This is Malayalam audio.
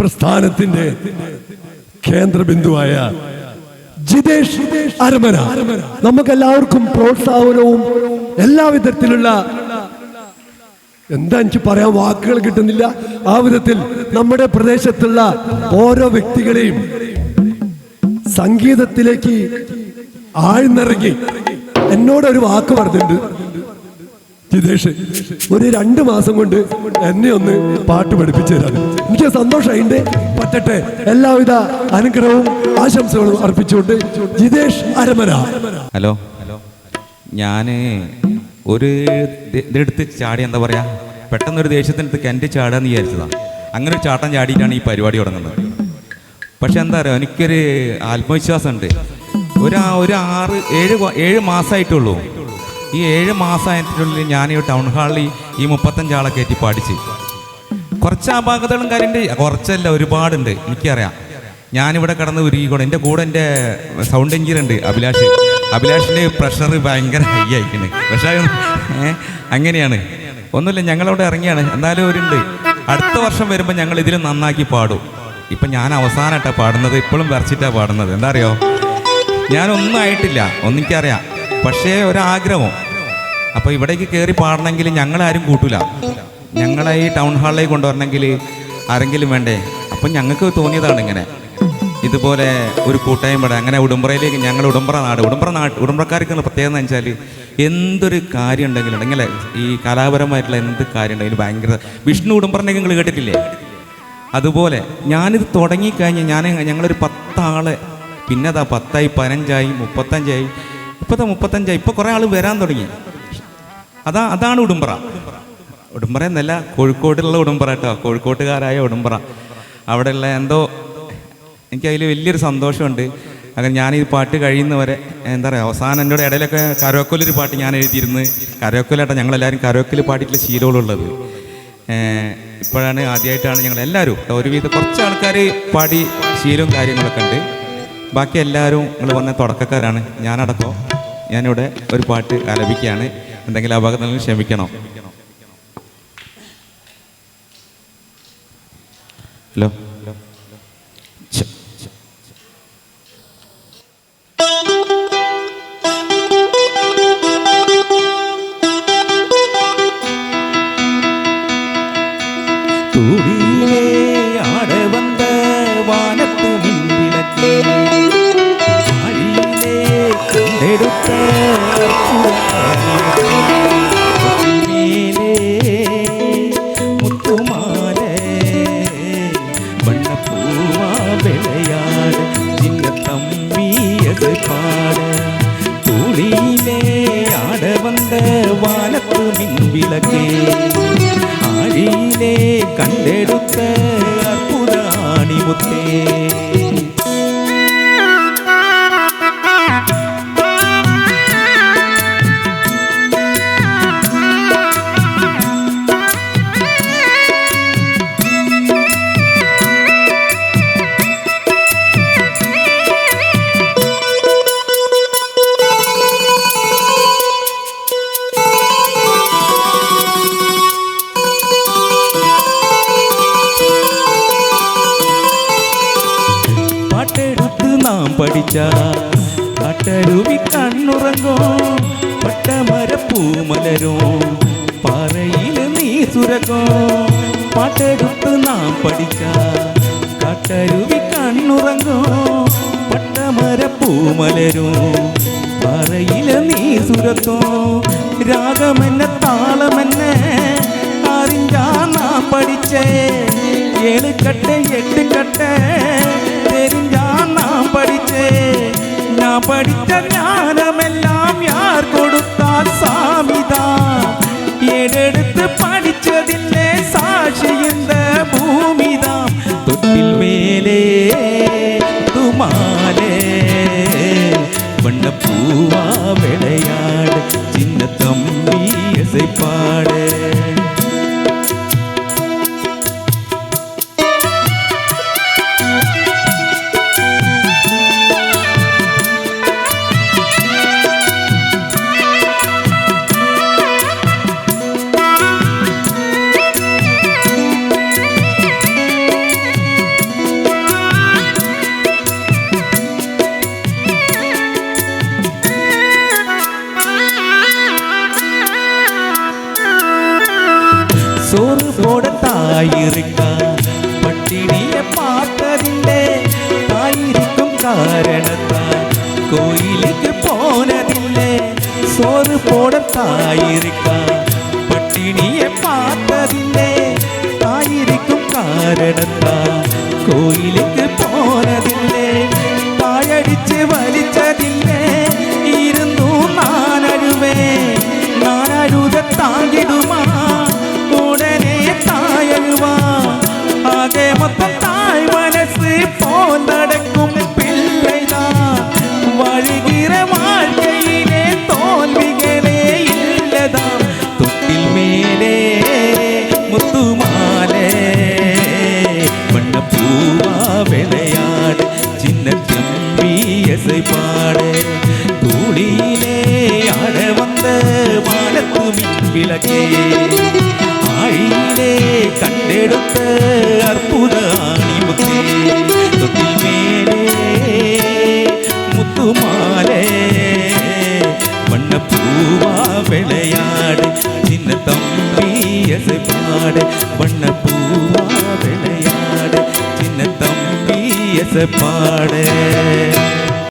പ്രസ്ഥാനത്തിന്റെ കേന്ദ്രബിന്ദുവായ ജിതേഷ് അരമന നമുക്കെല്ലാവർക്കും പ്രോത്സാഹനവും എല്ലാവിധത്തിലുള്ള എന്താ എനിക്ക് പറയാൻ വാക്കുകൾ കിട്ടുന്നില്ല. ആ വിധത്തിൽ നമ്മുടെ പ്രദേശത്തുള്ള ഓരോ വ്യക്തികളെയും സംഗീതത്തിലേക്ക് ആഴ്ന്നിറങ്ങി എന്നോടൊരു വാക്ക് പറഞ്ഞിട്ടുണ്ട്. ജിതേഷ് ഒരു 2 മാസം കൊണ്ട് എന്നെ ഒന്ന് പാട്ട് പഠിപ്പിച്ചു തരാൻ എനിക്ക് സന്തോഷമായിണ്ട്. പറ്റട്ടെ. എല്ലാവിധ അനുഗ്രഹവും ആശംസകളും അർപ്പിച്ചുകൊണ്ട് ജിതേഷ് അരമന. ഹലോ, ഞാൻ ഒരു ഇതെടുത്ത് ചാടി, എന്താ പറയുക, പെട്ടെന്നൊരു ദേഷ്യത്തിനടുത്ത് കിണറ്റ് ചാടാന്ന് വിചാരിച്ചതാണ്. അങ്ങനെ ഒരു ചാട്ടം ചാടിയിട്ടാണ് ഈ പരിപാടി തുടങ്ങുന്നത്. പക്ഷെ എന്താ പറയുക, എനിക്കൊരു ആത്മവിശ്വാസമുണ്ട്. ഒരു 6-7 മാസമായിട്ടുള്ളൂ. ഈ 7 മാസമായിട്ടുള്ളിൽ ഞാൻ ഈ ടൗൺ ഹാളിൽ ഈ 35 ആളെ കയറ്റി പാടിച്ച്. കുറച്ച് അപാകതകളും കാര്യമുണ്ട്, കുറച്ചല്ല ഒരുപാടുണ്ട്, എനിക്കറിയാം. ഞാനിവിടെ കിടന്ന് ഉരുകിക്കൊണ്ട് എൻ്റെ കൂടെ എൻ്റെ സൗണ്ട് എഞ്ചിനീയർ ഉണ്ട് അഭിലാഷിൻ്റെ പ്രഷർ ഭയങ്കര ഹൈ ആയിക്കണ്. പക്ഷേ അങ്ങനെയാണ്, ഒന്നുമില്ല, ഞങ്ങളവിടെ ഇറങ്ങിയാണ്. എന്നാലും ഒരുണ്ട്, അടുത്ത വർഷം വരുമ്പോൾ ഞങ്ങൾ ഇതിലും നന്നാക്കി പാടും. ഇപ്പം ഞാൻ അവസാനമായിട്ടാണ് പാടുന്നത്, ഇപ്പോഴും വരച്ചിട്ടാണ് പാടുന്നത്. എന്താ അറിയോ, ഞാനൊന്നും ആയിട്ടില്ല, ഒന്നിക്കറിയാം. പക്ഷേ ഒരാഗ്രഹം, അപ്പോൾ ഇവിടേക്ക് കയറി പാടണമെങ്കിൽ ഞങ്ങളാരും കൂട്ടൂല. ഞങ്ങളെ ഈ ടൗൺ ഹാളിലേക്ക് കൊണ്ടുവരണമെങ്കിൽ ആരെങ്കിലും വേണ്ടേ. അപ്പം ഞങ്ങൾക്ക് തോന്നിയതാണ് ഇങ്ങനെ ഇതുപോലെ ഒരു കൂട്ടായ്മ. അങ്ങനെ ഉടുമ്പ്രയിലേക്ക്, ഞങ്ങൾ ഉടുമ്പ്രക്കാർക്ക് പ്രത്യേകത എന്ന് വെച്ചാൽ എന്തൊരു കാര്യം ഉണ്ടെങ്കിലും ഇങ്ങനെ ഈ കലാപരമായിട്ടുള്ള എന്ത് കാര്യം ഉണ്ടെങ്കിലും ഭയങ്കര. വിഷ്ണു ഉടുമ്പ്രനെയൊക്കെ നിങ്ങൾ കേട്ടിട്ടില്ലേ? അതുപോലെ ഞാനിത് തുടങ്ങിക്കഴിഞ്ഞ് ഞങ്ങളൊരു 10 ആളെ, പിന്നെ അതാ 10ആയി, 15ആയി, 35ആയി, ഇപ്പോഴത്തെ 35ആയി. ഇപ്പോൾ കുറേ ആൾ വരാൻ തുടങ്ങി. അതാണ് ഉടുമ്പ്ര. ഉടുമ്പ്ര എന്നല്ല, കോഴിക്കോടുള്ള ഉടുമ്പ്ര കേട്ടോ, കോഴിക്കോട്ടുകാരായ ഉടുമ്പ്ര. അവിടെയുള്ള എന്തോ എനിക്കതിൽ വലിയൊരു സന്തോഷമുണ്ട്. അങ്ങനെ ഞാൻ ഈ പാട്ട് കഴിയുന്നവരെ എന്താ പറയുക, അവസാനം എൻ്റെ ഇടയിലൊക്കെ കരോക്കലൊരു പാട്ട് ഞാൻ എഴുതിയിരുന്ന്. കരോക്കലാട്ടോ, ഞങ്ങളെല്ലാവരും കരോക്കൽ പാടിയിട്ടുള്ള ശീലമുള്ളത്. ഇപ്പോഴാണ് ആദ്യമായിട്ടാണ് ഞങ്ങളെല്ലാവരും, ഒരുവിധം കുറച്ച് ആൾക്കാർ പാടി ശീലവും കാര്യങ്ങളൊക്കെ ഉണ്ട്. ബാക്കി എല്ലാവരും നിങ്ങൾ വന്ന തുടക്കക്കാരാണ്. ഞാനടക്കം ഞാനിവിടെ ഒരു പാട്ട് ആലപിക്കുകയാണ്. എന്തെങ്കിലും അപകടങ്ങൾ ക്ഷമിക്കണം. ഹലോ, തൂടിയിലെ ആടെ വന്ന വാനത്ത് മിന്നിലക്കേ ആഴിയിലെ കണ്ടെടുത്ത മുത്തുമാല വണ്ണപ്പൂവാ വിളയാട് ചിന്നത്തമ്മിയത് പാട്. തൂടിയിലെ ആടെ വന്ന വാനത്ത് മിൻവിളക്കേ ആഴിയിലെ കണ്ടെടുത്ത അർപ്പുതാണിമുത്തേ. പഠിച്ച കാട്ടരുവി കണ്ണുറങ്ങോ പട്ടമരപ്പൂമലരോ പാറയിൽ നീ സുരകോ. പാട്ടെടുത്ത് നാം പഠിച്ച കാട്ടരുവി കണ്ണുറങ്ങോ പട്ടമരപ്പൂമലരോ പാറയിൽ നീ സുരത്തോ. രാഗമെന്നെ താളമെന്നെ അറിഞ്ഞാ നാം പഠിച്ചേ 7 കട്ട 8 കട്ട தெரிஞ்சா நான் படிச்சே. நான் படித்த ஞானமெல்லாம் யார் கொடுத்தார்? சாமிதான். ஏடெடுத்து படிச்சதில்லை சாட்சி இந்த பூமிதான். தொட்டில் மேலே துமாலே வண்ணப்பூவா விளையாடு சின்ன தம்பி இசைப்பாடு. தாயிருக்கா பட்டினிய பார்த்ததில்லை தாயிருக்கும் காரணத்தான் கோயிலுக்கு போனதில்லை சோறு போட தாயிருக்கா பட்டினிய பார்த்ததில்லை தாயிருக்கும் காரணத்தான் கோயிலுக்கு போனதில்லை தாயடிச்சு வலிச்சதில்லை இருந்தும் நான் அழுவேன் நான் அழுத தாங்கிடுமா உடனே தாயழுவா ஆகே மொத்தம் தாய் மனசு போல் நடக்கும் பிள்ளைதான் வழிகிற வாழ்க்கையிலே தோல்விகளே இல்லதான் தொட்டில் மேலே முத்துமாலே வண்ண பூவா விளையாடு சின்ன தம்பி எசை பாடு தூளியிலே ஆட வந்த வானத்து மின் விளக்கே ஆழியிலே கண்டெடுத்த அற்புத ஆணிமுத்தே தொட்டில் மேலே முத்துமாலே வண்ண பூவா விளையாடு சின்ன தம்பி எசை பாடு வண்ண பூவா விளையாடு சின்ன தம்பி எசை பாடு